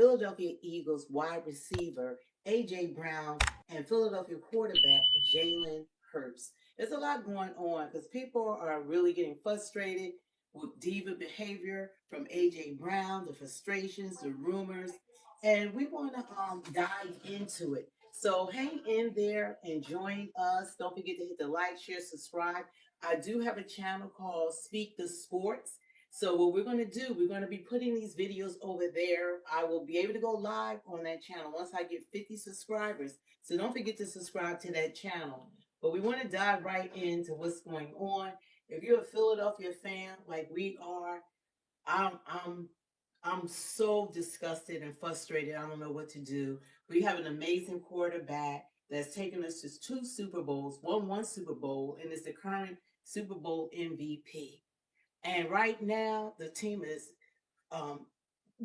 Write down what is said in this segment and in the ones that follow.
Philadelphia Eagles wide receiver A.J. Brown and Philadelphia quarterback Jalen Hurts. There's a lot going on because people are really getting frustrated with diva behavior from A.J. Brown, the frustrations, the rumors, and we want to dive into it. So hang in there and join us. Don't forget to hit the like, share, subscribe. I do have a channel called Speak the Sports. So what we're going to do, we're going to be putting these videos over there. I will be able to go live on that channel once I get 50 subscribers. So don't forget to subscribe to that channel. But we want to dive right into what's going on. If you're a Philadelphia fan like we are, I'm I'm I'm so disgusted and frustrated. I don't know what to do. We have an amazing quarterback that's taken us to two Super Bowls, won one Super Bowl, and is the current Super Bowl MVP. And right now, the team is um,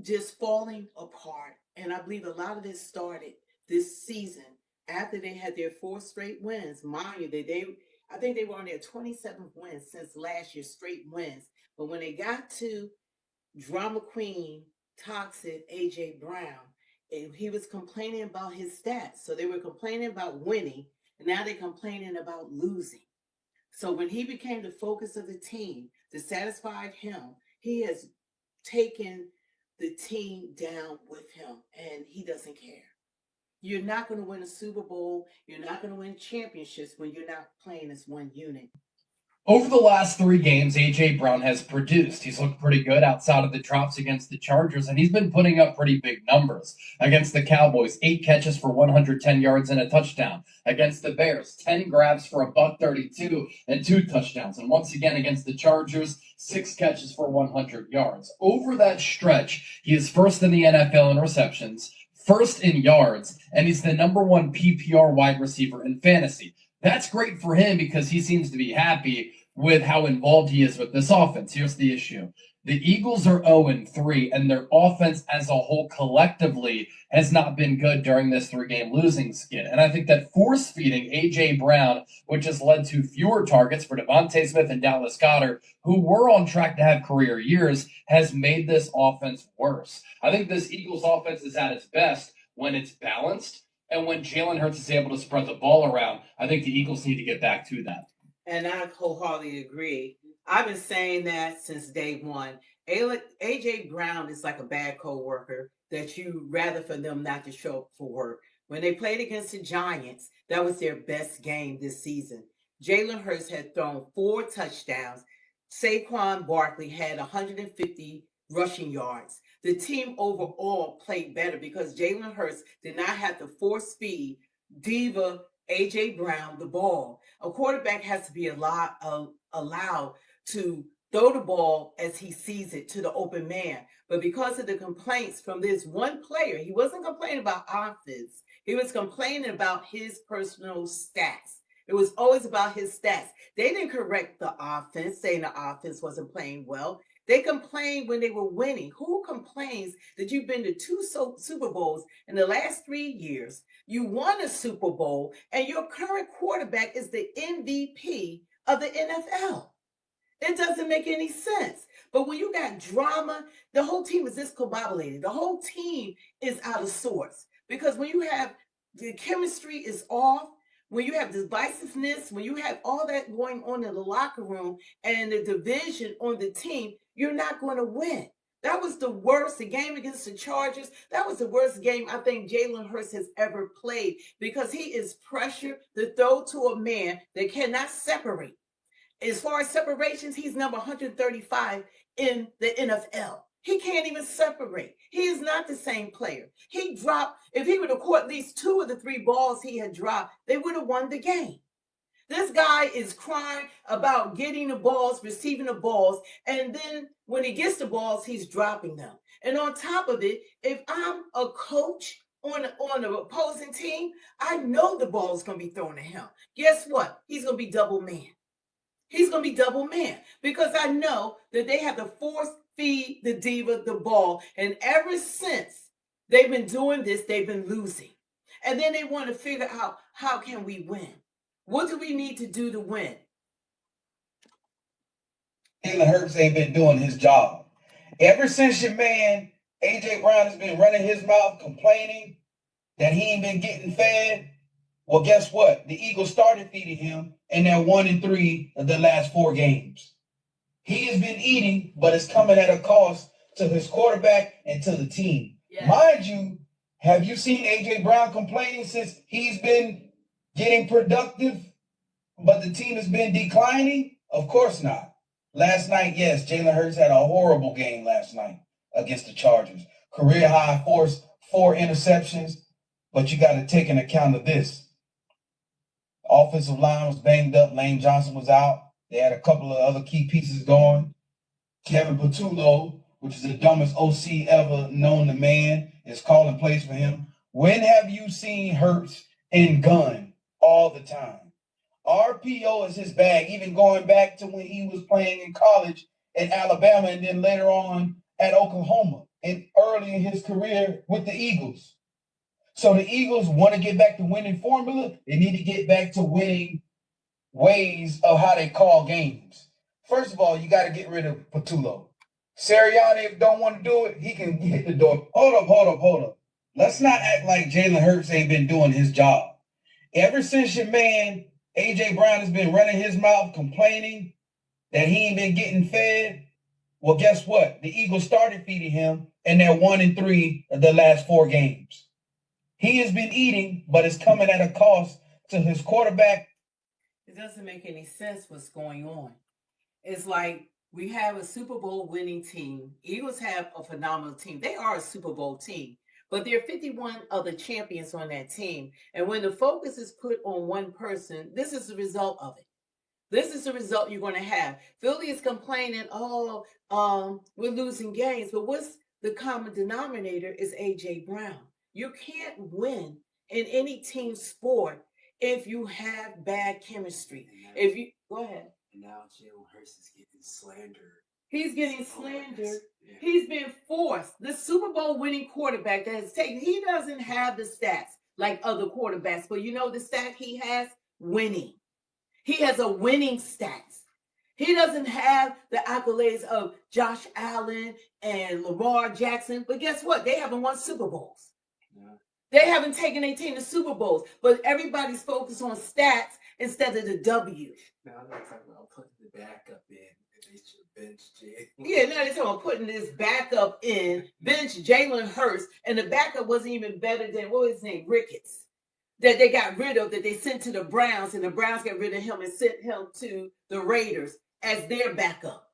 just falling apart. And I believe a lot of this started this season after they had their four straight wins. Mind you, I think they were on their 27th win since last year, straight wins. But when they got to drama queen, toxic AJ Brown, he was complaining about his stats. So they were complaining about winning, and now they're complaining about losing. So when he became the focus of the team to satisfy him, he has taken the team down with him, and he doesn't care. You're not going to win a Super Bowl. You're not going to win championships when you're not playing as one unit. Over the last three games, A.J. Brown has produced. He's looked pretty good outside of the drops against the Chargers, and he's been putting up pretty big numbers. Against the Cowboys, 8 catches for 110 yards and a touchdown. Against the Bears, 10 grabs for a $132 and 2 touchdowns. And once again, against the Chargers, 6 catches for 100 yards. Over that stretch, he is first in the NFL in receptions, first in yards, and he's the number one PPR wide receiver in fantasy. That's great for him because he seems to be happy with how involved he is with this offense. Here's the issue. The Eagles are 0-3, and their offense as a whole collectively has not been good during this 3-game losing skid. And I think that force-feeding A.J. Brown, which has led to fewer targets for Devontae Smith and Dallas Goedert, who were on track to have career years, has made this offense worse. I think this Eagles offense is at its best when it's balanced. And when Jalen Hurts is able to spread the ball around, I think the Eagles need to get back to that. And I wholeheartedly agree. I've been saying that since day one. AJ Brown is like a bad coworker that you rather for them not to show up for work. When they played against the Giants, that was their best game this season. Jalen Hurts had thrown 4 touchdowns. Saquon Barkley had 150 rushing yards. The team overall played better because Jalen Hurts did not have to force feed diva A.J. Brown the ball. A quarterback has to be allowed to throw the ball as he sees it to the open man. But because of the complaints from this one player, he wasn't complaining about offense. He was complaining about his personal stats. It was always about his stats. They didn't correct the offense, saying the offense wasn't playing well. They complained when they were winning. Who complains that you've been to 2 Super Bowls in the last 3 years? You won a Super Bowl, and your current quarterback is the MVP of the NFL. It doesn't make any sense. But when you got drama, the whole team is discombobulated. The whole team is out of sorts. Because when you have the chemistry is off, when you have divisiveness, when you have all that going on in the locker room and the division on the team, you're not going to win. That was the worst, the game against the Chargers. That was the worst game I think Jalen Hurts has ever played because he is pressured to throw to a man that cannot separate. As far as separations, he's number 135 in the NFL. He can't even separate. He is not the same player. He dropped, if he would have caught at least 2 of the 3 balls he had dropped, they would have won the game. This guy is crying about getting the balls, receiving the balls, and then when he gets the balls, he's dropping them. And on top of it, if I'm a coach on the opposing team, I know the ball is going to be thrown at him. Guess what? He's going to be double man. He's going to be double man because I know that they have to force feed the diva the ball. And ever since they've been doing this, they've been losing. And then they want to figure out how can we win? What do we need to do to win? Jalen Hurts ain't been doing his job. Ever since your man A.J. Brown has been running his mouth, complaining that he ain't been getting fed. Well, guess what? The Eagles started feeding him, and they're 1-3 of the last 4 games. He has been eating, but it's coming at a cost to his quarterback and to the team. Yes. Mind you, have you seen A.J. Brown complaining since he's been getting productive, but the team has been declining? Of course not. Last night, yes, Jalen Hurts had a horrible game last night against the Chargers. Career high forced 4 interceptions, but you got to take into account of this. Offensive line was banged up. Lane Johnson was out. They had a couple of other key pieces going. Kevin Patullo, which is the dumbest OC ever known to man, is calling plays for him. When have you seen Hurts in gun all the time? RPO is his bag, even going back to when he was playing in college at Alabama and then later on at Oklahoma and early in his career with the Eagles. So the Eagles want to get back to winning formula. They need to get back to winning ways of how they call games. First of all, you got to get rid of Patullo. Sirianni don't want to do it. He can hit the door. Hold up. Let's not act like Jalen Hurts ain't been doing his job. Ever since your man, A.J. Brown, has been running his mouth, complaining that he ain't been getting fed, well, guess what? The Eagles started feeding him, and they're 1-3 of the last 4 games. He has been eating, but it's coming at a cost to his quarterback. It doesn't make any sense what's going on. It's like we have a Super Bowl winning team. Eagles have a phenomenal team. They are a Super Bowl team, but there are 51 other champions on that team. And when the focus is put on one person, this is the result of it. This is the result you're going to have. Philly is complaining, we're losing games. But what's the common denominator is A.J. Brown. You can't win in any team sport if you have bad chemistry. Go ahead. And now Jalen Hurts is getting slandered. He's getting slandered. Yeah. He's been forced. The Super Bowl winning quarterback that has taken, he doesn't have the stats like other quarterbacks, but you know the stat he has? Winning. He has a winning stats. He doesn't have the accolades of Josh Allen and Lamar Jackson, but guess what? They haven't won Super Bowls. They haven't taken their team to Super Bowls, but everybody's focused on stats instead of the W. Now they're talking about putting the backup in, and they should bench Jalen. Yeah, now they're talking about putting this backup in, bench Jalen Hurts, and the backup wasn't even better than, what was his name, Ricketts, that they got rid of, that they sent to the Browns, and the Browns got rid of him and sent him to the Raiders as their backup.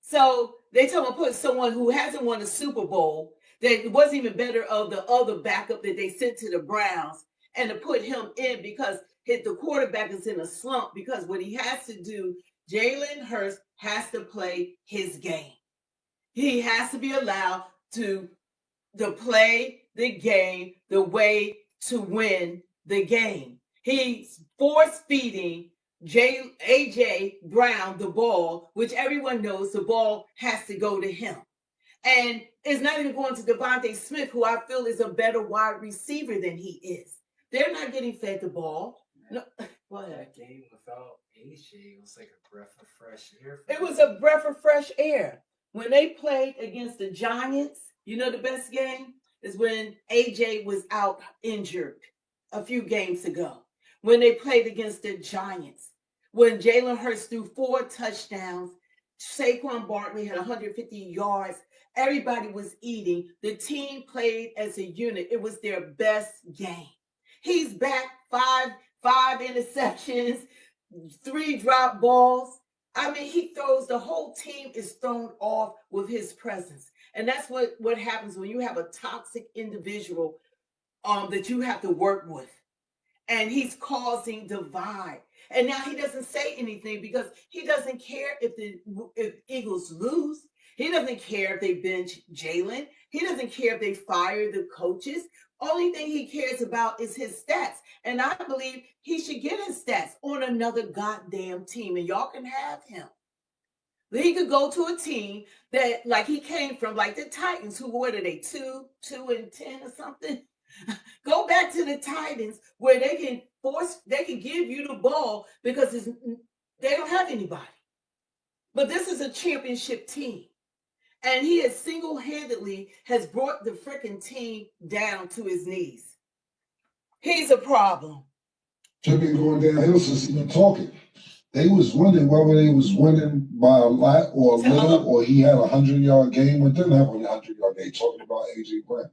So they talking about putting someone who hasn't won a Super Bowl, that wasn't even better of the other backup that they sent to the Browns, and to put him in because the quarterback is in a slump, because what he has to do, Jalen Hurts has to play his game. He has to be allowed to play the game the way to win the game. He's force-feeding A.J. Brown the ball, which everyone knows the ball has to go to him. And it's not even going to Devontae Smith, who I feel is a better wide receiver than he is. They're not getting fed the ball. No, that game without AJ was like a breath of fresh air. It was a breath of fresh air. When they played against the Giants, you know the best game is when AJ was out injured a few games ago. When they played against the Giants, when Jalen Hurts threw 4 touchdowns, Saquon Barkley had 150 yards. Everybody was eating. The team played as a unit. It was their best game. He's back, five interceptions, 3 drop balls. I mean, he throws, the whole team is thrown off with his presence. And that's what happens when you have a toxic individual that you have to work with. And he's causing divide. And now he doesn't say anything because he doesn't care if Eagles lose. He doesn't care if they bench Jalen. He doesn't care if they fire the coaches. Only thing he cares about is his stats. And I believe he should get his stats on another goddamn team. And y'all can have him. He could go to a team that, like he came from, like the Titans, who, what are they, 2-10 or something? Go back to the Titans where they can give you the ball because they don't have anybody. But this is a championship team. And he has single-handedly has brought the freaking team down to his knees. He's a problem. Should been going downhill since he been talking. They was winning whether they was winning by a lot or a little, or he had 100-yard game or didn't have a 100-yard game. Talking about AJ Brown,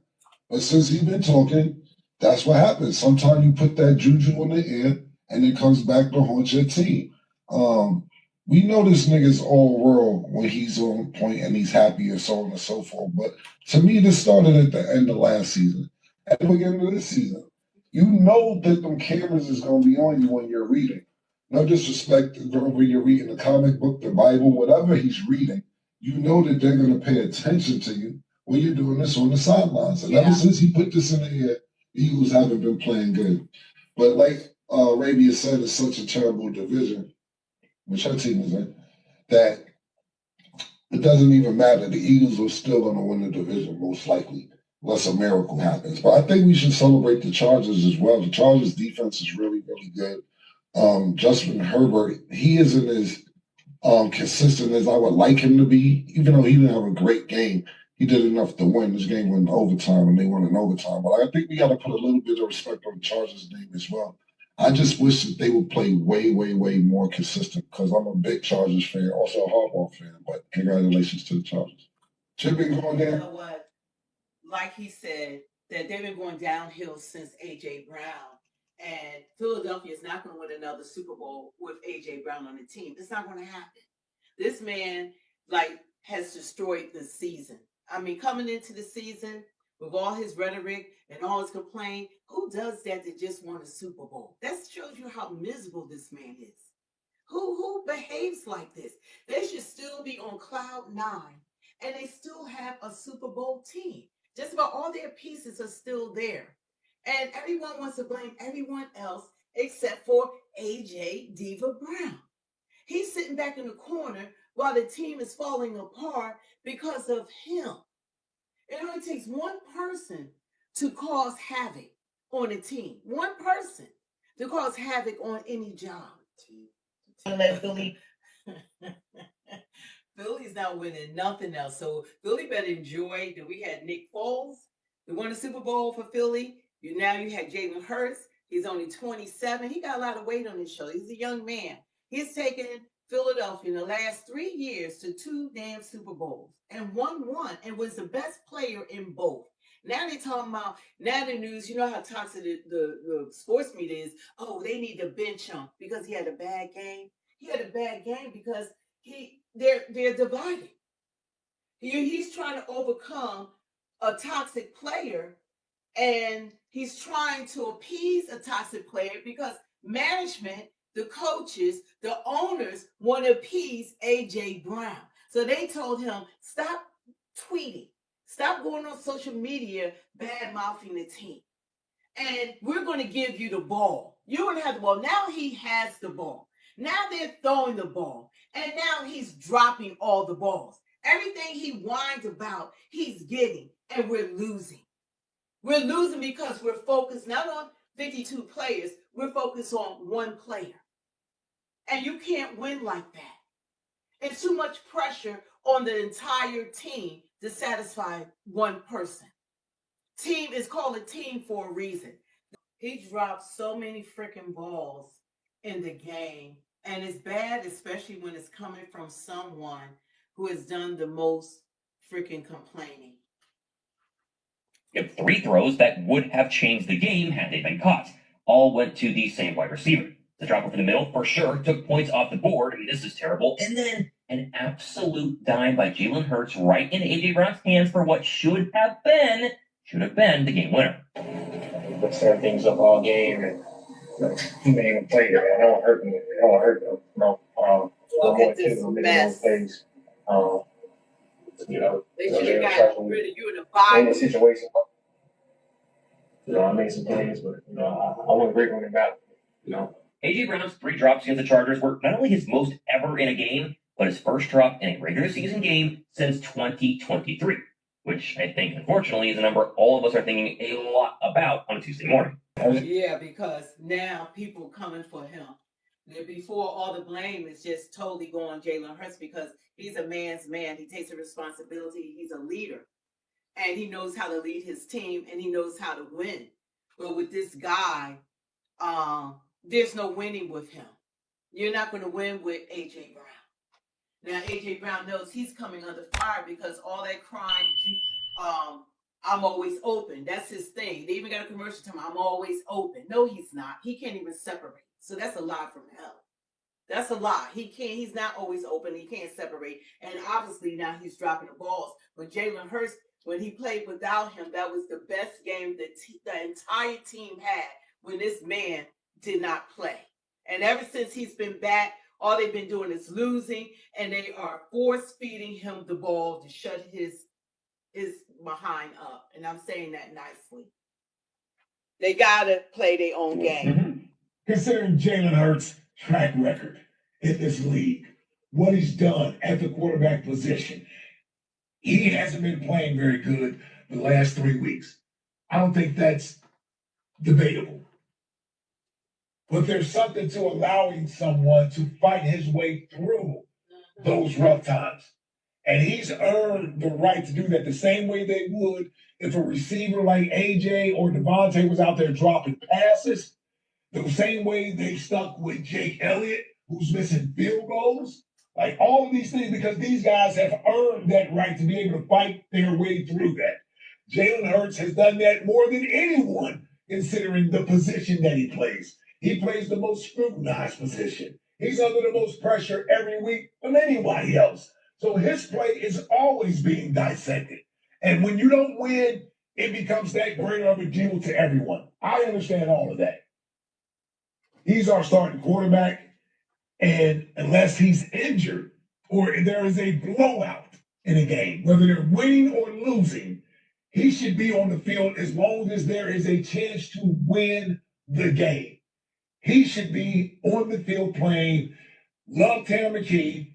but since he been talking, that's what happens. Sometimes you put that juju in the air, and it comes back to haunt your team. We know this nigga's all world when he's on point and he's happy and so on and so forth. But to me, this started at the end of last season. At the beginning of this season, you know that them cameras is going to be on you when you're reading. No disrespect when you're reading the comic book, the Bible, whatever he's reading, you know that they're going to pay attention to you when you're doing this on the sidelines. And ever since he put this in the air, Eagles haven't been playing good. But like Arabia said, it's such a terrible division, which her team is in, that it doesn't even matter. The Eagles are still going to win the division, most likely, unless a miracle happens. But I think we should celebrate the Chargers as well. The Chargers' defense is really, really good. Justin Herbert, he isn't as consistent as I would like him to be, even though he didn't have a great game. He did enough to win. This game went in overtime, and they won in overtime. But I think we got to put a little bit of respect on the Chargers' name as well. I just wish that they would play way, way, way more consistent because I'm a big Chargers fan, also a Harbaugh fan. But congratulations to the Chargers. Should be going You down. know what? Like he said, that they've been going downhill since A.J. Brown. And Philadelphia is not going to win another Super Bowl with A.J. Brown on the team. It's not going to happen. This man, has destroyed the season. I mean, coming into the season with all his rhetoric and all his complaint, who does that just won a Super Bowl? That shows you how miserable this man is. Who behaves like this? They should still be on cloud 9, and they still have a Super Bowl team. Just about all their pieces are still there. And everyone wants to blame everyone else except for AJ Diva Brown. He's sitting back in the corner while the team is falling apart because of him. It only takes one person to cause havoc on a team. One person to cause havoc on any job. Let Philly. Philly's not winning nothing else. So Philly better enjoy that we had Nick Foles, who won the Super Bowl for Philly. Now you had Jalen Hurts. He's only 27. He got a lot of weight on his shoulder. He's a young man. He's taken Philadelphia in the last 3 years to 2 damn Super Bowls and won one and was the best player in both. Now they're talking about, now the news, you know how toxic the sports media is. Oh, they need to bench him because he had a bad game. He had a bad game because they're divided. He's trying to overcome a toxic player, and he's trying to appease a toxic player because management, the coaches, the owners want to appease AJ Brown. So they told him, stop tweeting, stop going on social media bad mouthing the team, and we're going to give you the ball. You're going to have the ball. Now he has the ball. Now they're throwing the ball, and now he's dropping all the balls. Everything he whines about, he's getting, and we're losing. We're losing because we're focused not on 52 players, we're focused on one player. And you can't win like that. It's too much pressure on the entire team to satisfy one person. Team is called a team for a reason. He dropped so many freaking balls in the game, and it's bad, especially when it's coming from someone who has done the most freaking complaining. 3 throws that would have changed the game had they been caught. All went to the same wide receiver. The drop off in the middle, for sure, took points off the board. I mean, this is terrible. And then an absolute dime by Jalen Hurts right in A.J. Brown's hands for what should have been the game winner. Been stirring things up all game, and he ain't even play there. I don't hurt me. I don't hurt them. No. Look at this mess. Plays. They should have got rid of you in the body. In the situation. I made some plays, but I wasn't great when it mattered. A.J. Brown's 3 drops against the Chargers were not only his most ever in a game, but his first drop in a regular season game since 2023, which I think, unfortunately, is a number all of us are thinking a lot about on a Tuesday morning. Yeah, because now people coming for him. Before all the blame is just totally going Jalen Hurts because he's a man's man. He takes a responsibility. He's a leader, and he knows how to lead his team, and he knows how to win. But with this guy, there's no winning with him. You're not going to win with AJ Brown. Now AJ Brown knows he's coming under fire because all that crying that you, I'm always open. That's his thing. They even got a commercial to him. I'm always open. No, he's not. He can't even separate. So that's a lie from hell. That's a lie. He can't. He's not always open. He can't separate. And obviously now he's dropping the balls. But Jalen Hurts, when he played without him, that was the best game that the entire team had when this man did not play. And ever since he's been back, all they've been doing is losing, and they are force feeding him the ball to shut his behind up. And I'm saying that nicely. They gotta play their own game. Mm-hmm. Considering Jalen Hurts' track record in this league, what he's done at the quarterback position, he hasn't been playing very good the last 3 weeks. I don't think that's debatable. But there's something to allowing someone to fight his way through those rough times. And he's earned the right to do that the same way they would if a receiver like AJ or Devontae was out there dropping passes, the same way they stuck with Jake Elliott, who's missing field goals. Like all of these things, because these guys have earned that right to be able to fight their way through that. Jalen Hurts has done that more than anyone, considering the position that he plays. He plays the most scrutinized position. He's under the most pressure every week from anybody else. So his play is always being dissected. And when you don't win, it becomes that greater of a deal to everyone. I understand all of that. He's our starting quarterback. And unless he's injured or there is a blowout in a game, whether they're winning or losing, he should be on the field as long as there is a chance to win the game. He should be on the field playing. Love Tanner McKee.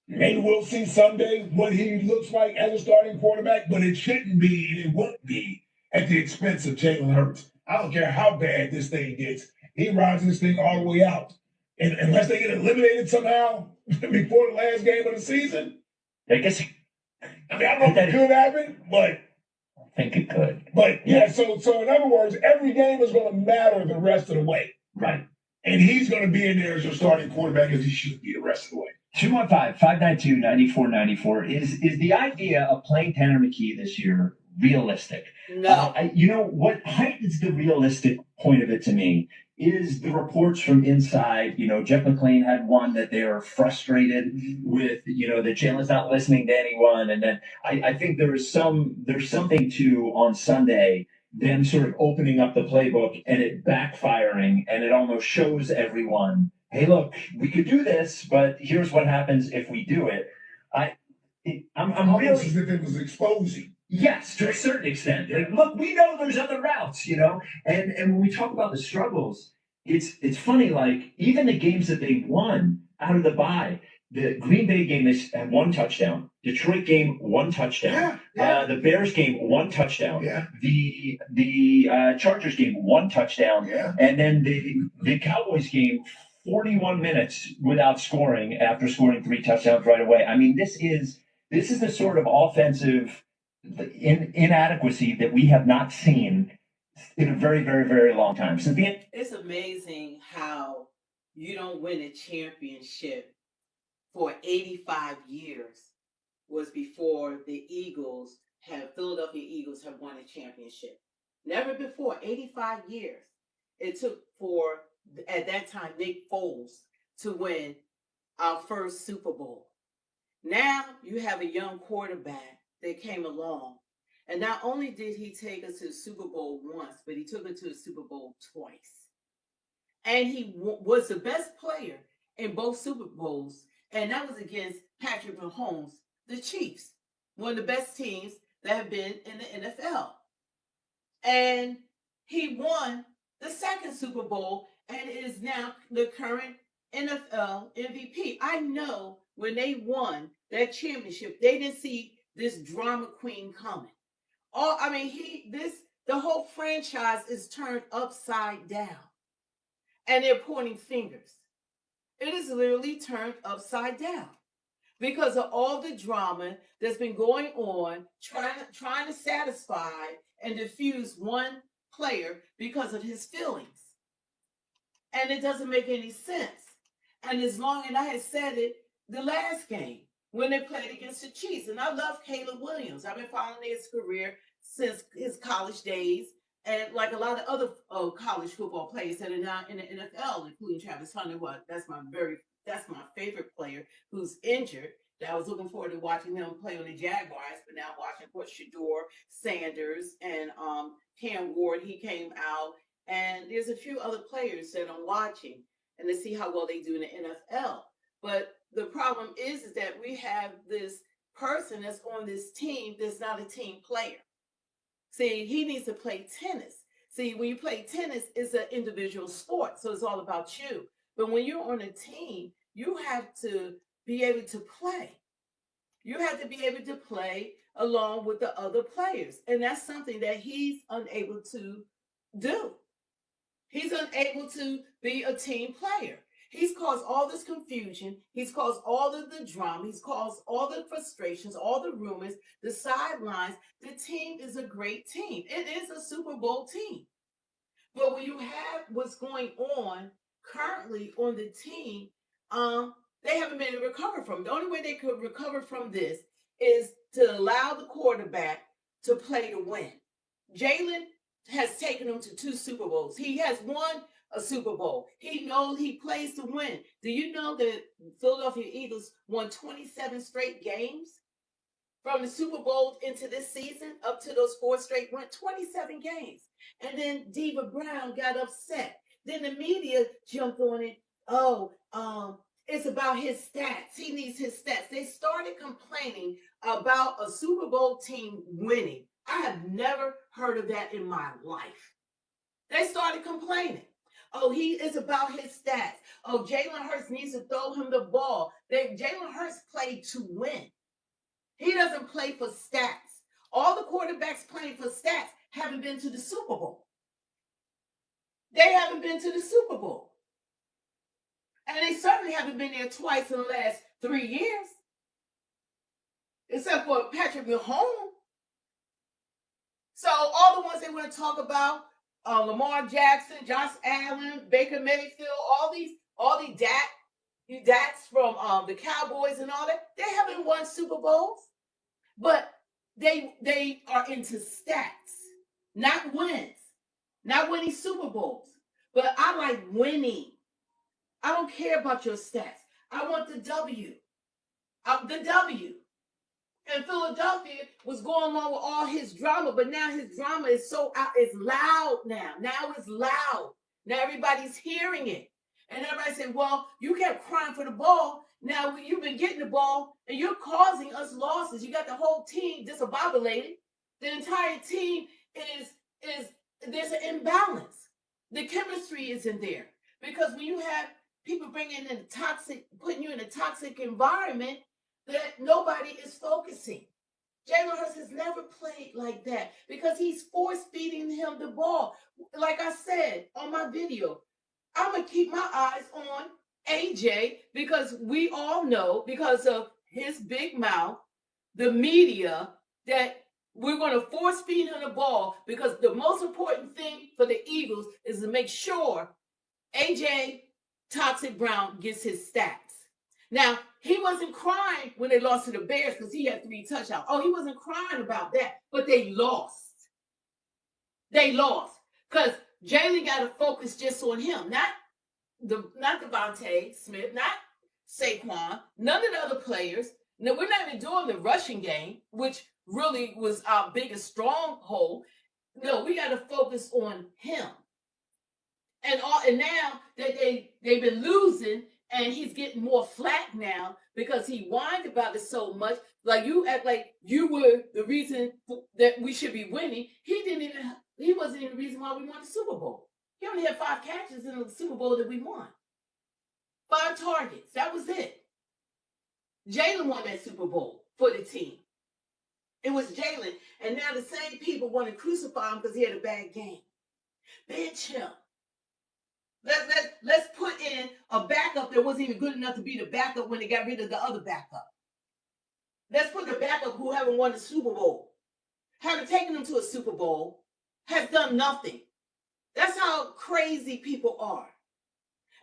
Maybe we'll see someday what he looks like as a starting quarterback, but it shouldn't be and it won't be at the expense of Jalen Hurts. I don't care how bad this thing gets. He rides this thing all the way out. And unless they get eliminated somehow before the last game of the season, I guess. I mean, I don't know if it could happen, but I think it could. But yeah, so in other words, every game is going to matter the rest of the way. Right. And he's going to be in there as your starting quarterback as he should be the rest of the way. 215-592-9494. Is the idea of playing Tanner McKee this year realistic? No. You know, what heightens the realistic point of it to me is the reports from inside. You know, Jeff McClain had one that they are frustrated with, you know, that Jalen's not listening to anyone. And then I think there's something to on Sunday, them sort of opening up the playbook and it backfiring, and it almost shows everyone, hey, look, we could do this, but here's what happens if we do it. I'm Almost really, as if it was exposing. yes, to a certain extent. Like, look, we know there's other routes, you know. And when we talk about the struggles, it's funny. Like even the games that they won out of the bye, the Green Bay game they had 1 touchdown. Detroit game 1 touchdown. Yeah. The Bears game 1 touchdown. Yeah. The Chargers game 1 touchdown. Yeah. And then the Cowboys game 41 minutes without scoring after scoring 3 touchdowns right away. I mean, this is the sort of offensive inadequacy that we have not seen in a very, very, very long time. Since the end. It's amazing how you don't win a championship for 85 years was before the Philadelphia Eagles have won a championship. Never before, 85 years. It took for, at that time, Nick Foles to win our first Super Bowl. Now you have a young quarterback that came along. And not only did he take us to the Super Bowl once, but he took us to the Super Bowl twice. And he was the best player in both Super Bowls. And that was against Patrick Mahomes, the Chiefs, one of the best teams that have been in the NFL. And he won the second Super Bowl and is now the current NFL MVP. I know when they won that championship, they didn't see this drama queen coming. The whole franchise is turned upside down. and they're pointing fingers. It is literally turned upside down because of all the drama that's been going on, trying to satisfy and diffuse one player because of his feelings. And it doesn't make any sense. And I had said it the last game when they played against the Chiefs. And I love Caleb Williams. I've been following his career since his college days. And like a lot of other college football players that are now in the NFL, including Travis Hunter, that's my favorite player who's injured. That I was looking forward to watching him play on the Jaguars, but now watching Shador Sanders and Cam Ward, he came out, and there's a few other players that I'm watching and to see how well they do in the NFL. But the problem is that we have this person that's on this team that's not a team player. See, he needs to play tennis. See, when you play tennis, it's an individual sport, so it's all about you. But when you're on a team, you have to be able to play. You have to be able to play along with the other players. And that's something that he's unable to do. He's unable to be a team player. He's caused all this confusion. He's caused all of the drama. He's caused all the frustrations, all the rumors, the sidelines. The team is a great team. It is a Super Bowl team. But when you have what's going on currently on the team, they haven't been able to recover from. The only way they could recover from this is to allow the quarterback to play to win. Jalen has taken them to 2 Super Bowls. He has won a Super Bowl. He knows he plays to win. Do you know that Philadelphia Eagles won 27 straight games? From the Super Bowl into this season, up to those 4 straight, went 27 games. And then Diva Brown got upset. Then the media jumped on it. Oh, it's about his stats. He needs his stats. They started complaining about a Super Bowl team winning. I have never heard of that in my life. They started complaining. Oh, it's about his stats. Oh, Jalen Hurts needs to throw him the ball. Jalen Hurts played to win. He doesn't play for stats. All the quarterbacks playing for stats haven't been to the Super Bowl. They haven't been to the Super Bowl. And they certainly haven't been there twice in the last 3 years. Except for Patrick Mahomes. So all the ones they want to talk about, Lamar Jackson, Josh Allen, Baker Mayfield, all these Daks from the Cowboys and all that, they haven't won Super Bowls. But they are into stats, not wins, not winning Super Bowls. But I like winning. I don't care about your stats. I want the W. The W. And Philadelphia was going along with all his drama, but now his drama is it's loud now. Now it's loud. Now everybody's hearing it. And everybody said, well, you kept crying for the ball. Now you've been getting the ball and you're causing us losses. You got the whole team discombobulated. The entire team there's an imbalance. The chemistry isn't there. Because when you have people putting you in a toxic environment, that nobody is focusing. Jalen Hurts has never played like that because he's force-feeding him the ball. Like I said on my video, I'm going to keep my eyes on AJ because we all know, because of his big mouth, the media, that we're going to force-feed him the ball because the most important thing for the Eagles is to make sure AJ Toxic Brown gets his stats. Now, he wasn't crying when they lost to the Bears because he had 3 touchdowns. Oh, he wasn't crying about that, but they lost. They lost because Jalen got to focus just on him, not Devontae Smith, not Saquon, none of the other players. Now, we're not even doing the rushing game, which really was our biggest stronghold. No, we got to focus on him. And now that they've been losing, and he's getting more flack now because he whined about it so much. Like, you act like you were the reason that we should be winning. He wasn't even the reason why we won the Super Bowl. He only had 5 catches in the Super Bowl that we won. 5 targets. That was it. Jalen won that Super Bowl for the team. It was Jalen. And now the same people want to crucify him because he had a bad game. Bench him. Let's put in a backup that wasn't even good enough to be the backup when they got rid of the other backup. Let's put the backup who haven't won the Super Bowl, haven't taken them to a Super Bowl, has done nothing. That's how crazy people are.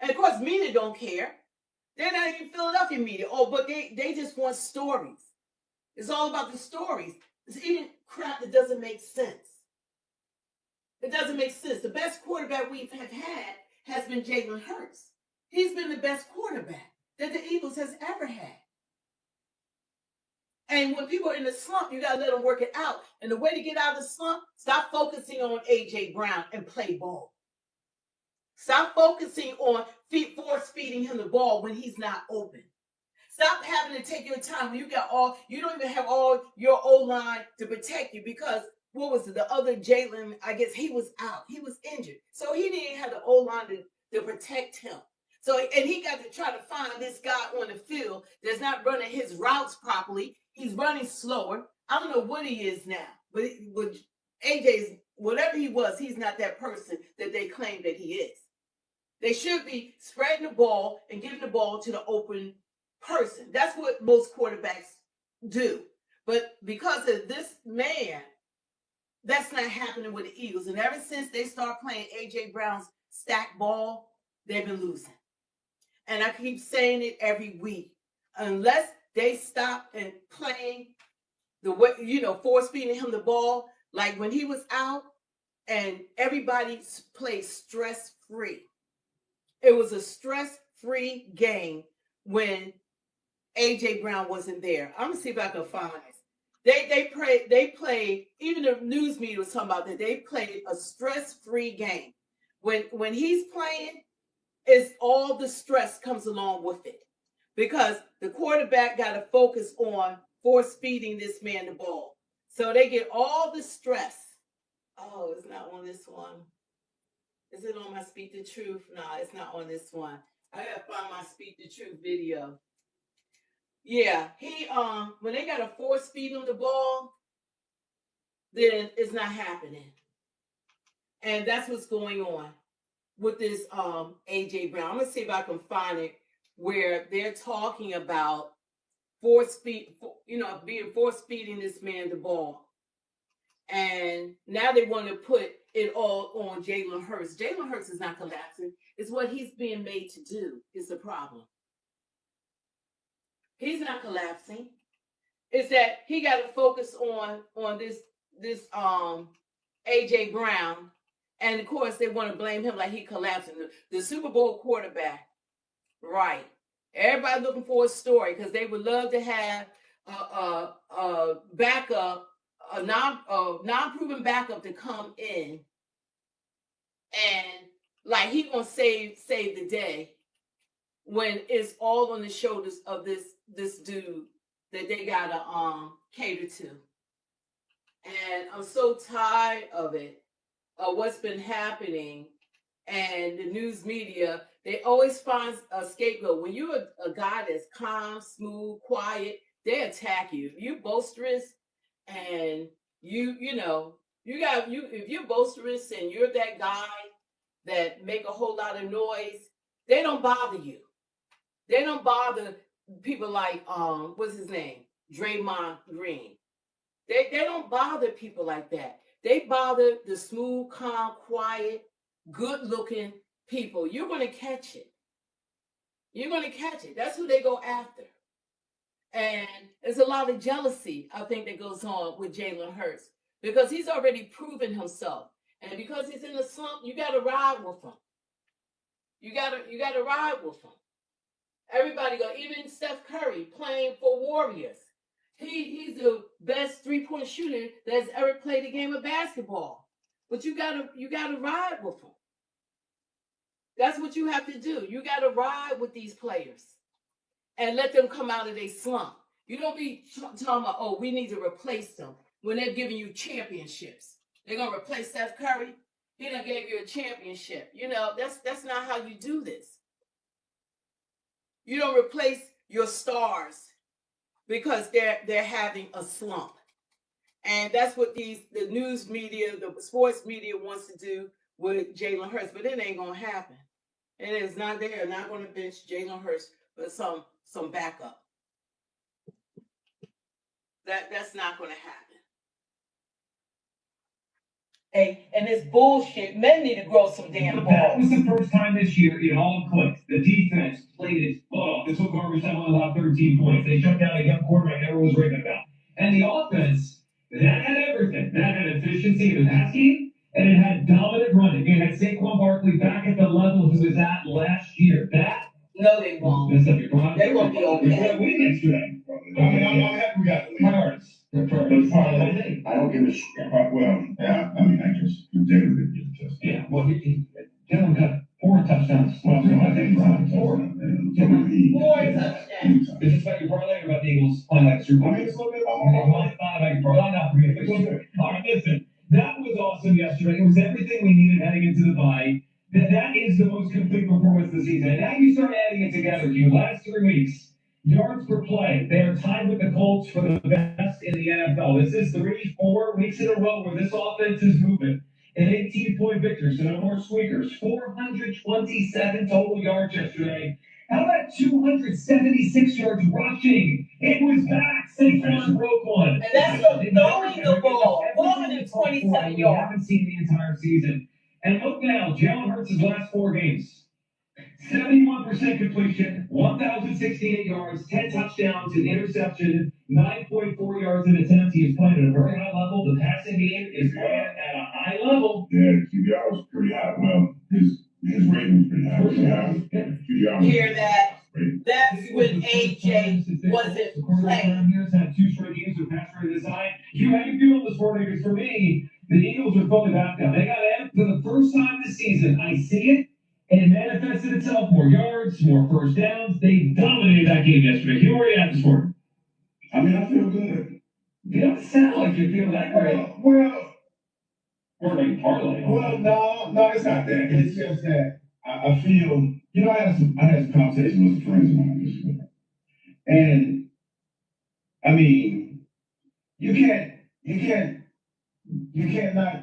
And of course, media don't care. They're not even Philadelphia media. Oh, but they just want stories. It's all about the stories. It's even crap that doesn't make sense. It doesn't make sense. The best quarterback we have had has been Jalen Hurts. He's been the best quarterback that the Eagles has ever had. And when people are in the slump, you got to let them work it out. And the way to get out of the slump, stop focusing on A.J. Brown and play ball. Stop focusing on force feeding him the ball when he's not open. Stop having to take your time when you don't even have all your O-line to protect you because what was it? The other Jalen, I guess he was out. He was injured. So he didn't have the O-line to protect him. So, and he got to try to find this guy on the field that's not running his routes properly. He's running slower. I don't know what he is now, but AJ's, whatever he was, he's not that person that they claim that he is. They should be spreading the ball and giving the ball to the open person. That's what most quarterbacks do. But because of this man, that's not happening with the Eagles. And ever since they start playing A.J. Brown's stack ball, they've been losing. And I keep saying it every week. Unless they stop and playing the way, force feeding him the ball, like when he was out and everybody played stress-free. It was a stress-free game when A.J. Brown wasn't there. I'm gonna see if I can find it. They played, even the news media was talking about that. They played a stress-free game. When he's playing, it's all the stress comes along with it. Because the quarterback got to focus on force feeding this man the ball. So they get all the stress. Oh, it's not on this one. Is it on my Speak the Truth? No, it's not on this one. I gotta find my Speak the Truth video. Yeah, he when they gotta force feed him the ball, then it's not happening. And that's what's going on with this AJ Brown. I'm gonna see if I can find it where they're talking about being force feeding this man the ball. And now they want to put it all on Jalen Hurts. Jalen Hurts is not collapsing. It's what he's being made to do is the problem. He's not collapsing. It's that he got to focus on this AJ Brown, and of course they want to blame him like he collapsing. The Super Bowl quarterback, right? Everybody looking for a story because they would love to have a backup, a non-proven backup to come in, and like he gonna save the day when it's all on the shoulders of this dude that they gotta cater to. And I'm so tired of it, of what's been happening. And the news media, they always find a scapegoat. When you're a guy that's calm, smooth, quiet, they attack you. If you're boisterous and if you're boisterous and you're that guy that make a whole lot of noise, they don't bother you. They don't bother people like what's his name? Draymond Green. They don't bother people like that. They bother the smooth, calm, quiet, good-looking people. You're going to catch it. You're going to catch it. That's who they go after. And there's a lot of jealousy, I think, that goes on with Jalen Hurts because he's already proven himself. And because he's in the slump, you got to ride with him. You got to ride with him. Everybody go, even Steph Curry playing for Warriors. He's the best three-point shooter that's ever played a game of basketball. But you gotta ride with him. That's what you have to do. You gotta ride with these players and let them come out of their slump. You don't be talking about, oh, we need to replace them when they're giving you championships. They're gonna replace Steph Curry. He done gave you a championship. That's not how you do this. You don't replace your stars because they're having a slump. And that's what the news media, the sports media wants to do with Jalen Hurts, but it ain't gonna happen. And it's not there. Not going to bench Jalen Hurts, but some backup. That's not going to happen. Hey, and this bullshit. Men need to grow some damn That was balls. the first time this year it all clicked. The defense played its butt off. This was garbage time, only allowed 13 points. They shut down a young quarterback everyone was raving about. And the offense, that had everything. That had efficiency in the pass game, and it had dominant running. It had Saquon Barkley back at the level he was at last year. No, they won't. That's not your problem. They won't be We okay. got a win yesterday. I'm happy we got the lead. Priorities. I don't give a shit. Well, yeah, I mean, I just Jalen didn't get the touchdown. Yeah, well, Jalen got 4 touchdowns. Well, I think he's Four touchdowns. Is this about your parlay or about the Eagles playing like a Super Bowl? I mean, it's a little bit about Well, my it's not about your parlay. No, forget it. It's good. All right, listen. That was awesome yesterday. It was everything we needed heading into the bye. That is the most complete performance of the season. And now you start adding it together. The last 3 weeks, yards per play, they are tied with the Colts for the best in the NFL. This is 3-4 weeks in a row where this offense is moving. An 18-point victory, so no more squeakers. 427 total yards yesterday. How about 276 yards rushing? It was back. Saquon broke one. And that's from throwing the ball. 427 We yards. haven't seen the entire season. And look now, Jalen Hurts' last 4 games. 71% completion, 1,068 yards, 10 touchdowns, an interception, 9.4 yards an attempt. He is playing at a very high level. The passing game is playing at a high level. Yeah, the QBR was pretty high. Well, his rating was pretty high. QBR was Hear that? That's when AJ wasn't playing. Years had 2 straight games with pass rate this high. How you feeling this morning? Because for me, the Eagles are fully back down. They got amped for the first time this season. I see it. And it manifested itself. More yards, more first downs. They dominated that game yesterday. Where are you at this morning? I mean, I feel good. You don't sound like you feel that great. Well, Or like parlay. no, it's not that. It's just that I feel, I had some conversations with some friends of mine this week. And I mean, you can't not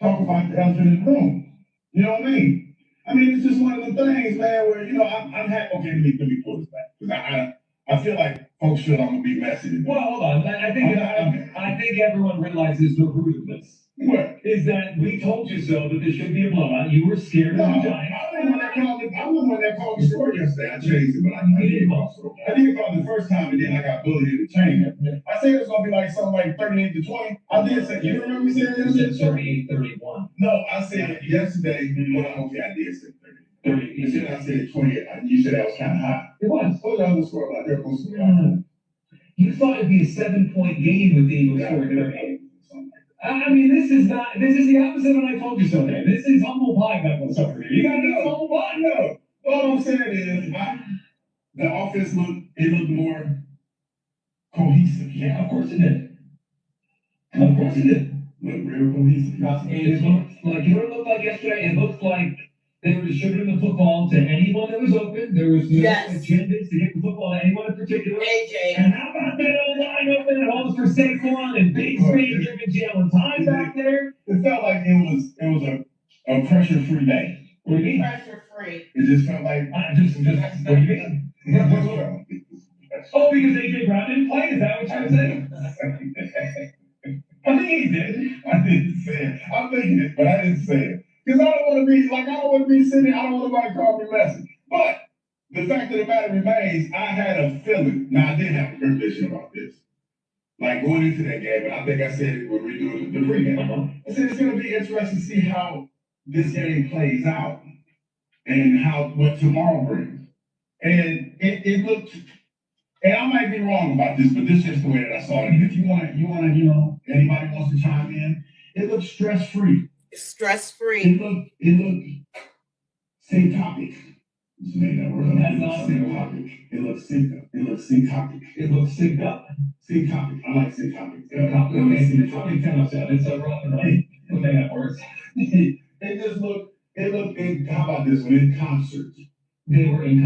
talk about the elephant in the room. You know what I mean? I mean, it's just one of the things, man, where, I'm happy. Okay, let me pull this back. Because I feel like folks feel I'm going to be messy. Well, hold on. I think everyone realizes the root of this. What? Is that we told you so that this should be a blowout. You were scared No, of the I Giants. was the one that called me short yesterday. I changed it, but I didn't call. I didn't call the first time, and then I got bullied into change it. I said it was going to be like something like 38-20. I did say, you remember me saying You that? said 38-31. No, I said yesterday, okay, I did say 30. You said I said 20. You said that was kind of high. It was. What was the score about there? You thought it'd be a 7-point game with the Eagles scoring 30. I mean, this is the opposite of what I told you so there. This is humble pie back over here. You got to do humble pie. No. All I'm saying is, the offense looked more cohesive. Yeah, of course it did. Of course it did. Looked real cohesive. It looked like, you know what it looked like yesterday? It looked like they were distributing the football to anyone that was open. There was no agendas to get the football to anyone in particular. AJ. And how about that old line open at holes for Saquon and big space giving Jalen time back there? It felt like it was a pressure-free day. What do you mean? Pressure free. It just felt like What do you mean? Oh, because AJ Brown didn't play? Is that what you're saying? I mean, he did. I didn't say it. I'm thinking it, but I didn't say it. Because I don't want to be sitting, I don't want nobody to call me messy. But the fact of the matter remains, I had a feeling. Now, I did have a premonition about this. Like going into that game, and I think I said it when we do the pregame. I said it's going to be interesting to see how this game plays out and what tomorrow brings. And it looked, and I might be wrong about this, but this is just the way that I saw it. If you want to, anybody wants to chime in, it looked stress-free. Stress-free. It looked syncopic. Just made that word up. It looked syncopic. It looked syncopic. It looked syncopic. It looks synced up. Syncopic. I like syncopic. Syncopic kind of sound. It's a rough and right. We'll make that work. It just looked, how about this one? In concert. They were in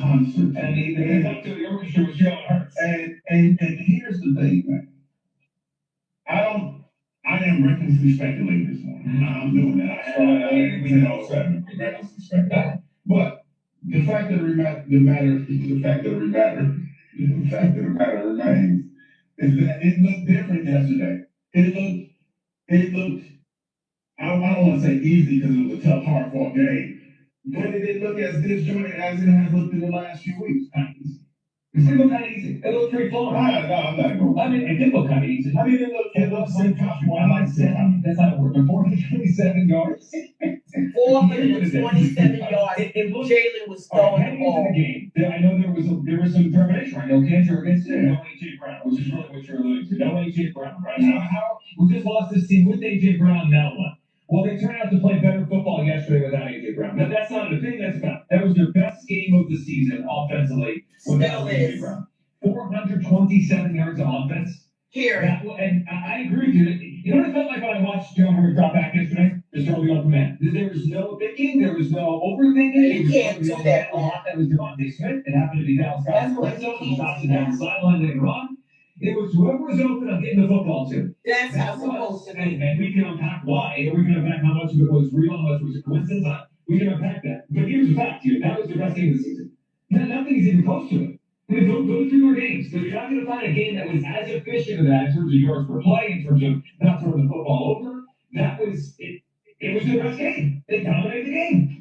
concert. And they got to the orchestra with Jalen Hurts. And here's the thing, man. I am recklessly speculating this morning. I'm doing that. I ain't been all seven. Recklessly speculating. But the fact of the matter remains is that it looked different yesterday. It looked. I don't want to say easy because it was a tough, hard-fought game, but it didn't look as disjointed as it has looked in the last few weeks. It looked kind of easy. It looked pretty fun. No, I'm not going. I mean, it did look kind of easy. I mean, it looked some comfortable. I like that. That's not a word. 427 yards. 427 yards. Jalen was throwing the ball. Into the game, I know there was some determination, right? No cancer against it. No A.J. Brown, which is really what you're alluding to. No A.J. Brown, right? How we just lost this team with A.J. Brown. Now what? Well, they turned out to play better football yesterday without A.J. Brown. But that's not an opinion. That's a fact. That was their best game of the season offensively without A.J. Brown. 427 yards of offense. Here. And I agree with you. You know what it felt like when I watched Jalen Hurts drop back yesterday? Just early on command. There was no thinking. There was no overthinking. You can't do that. That was Devontae Smith. It happened to be Dallas Cowboys. He stops it down the sideline later on. It was whoever was open, I'm getting the football to. That's how it's supposed to be. And we can unpack why, and we can unpack how much of it was real, how much was a coincidence. We can unpack that. But here's the fact here. That was the best game of the season. Nothing's even close to it. I mean, go through your games. Because you're not going to find a game that was as efficient as that in terms of yards per play, in terms of not throwing the football over. That was it. It was their best game. They dominated the game.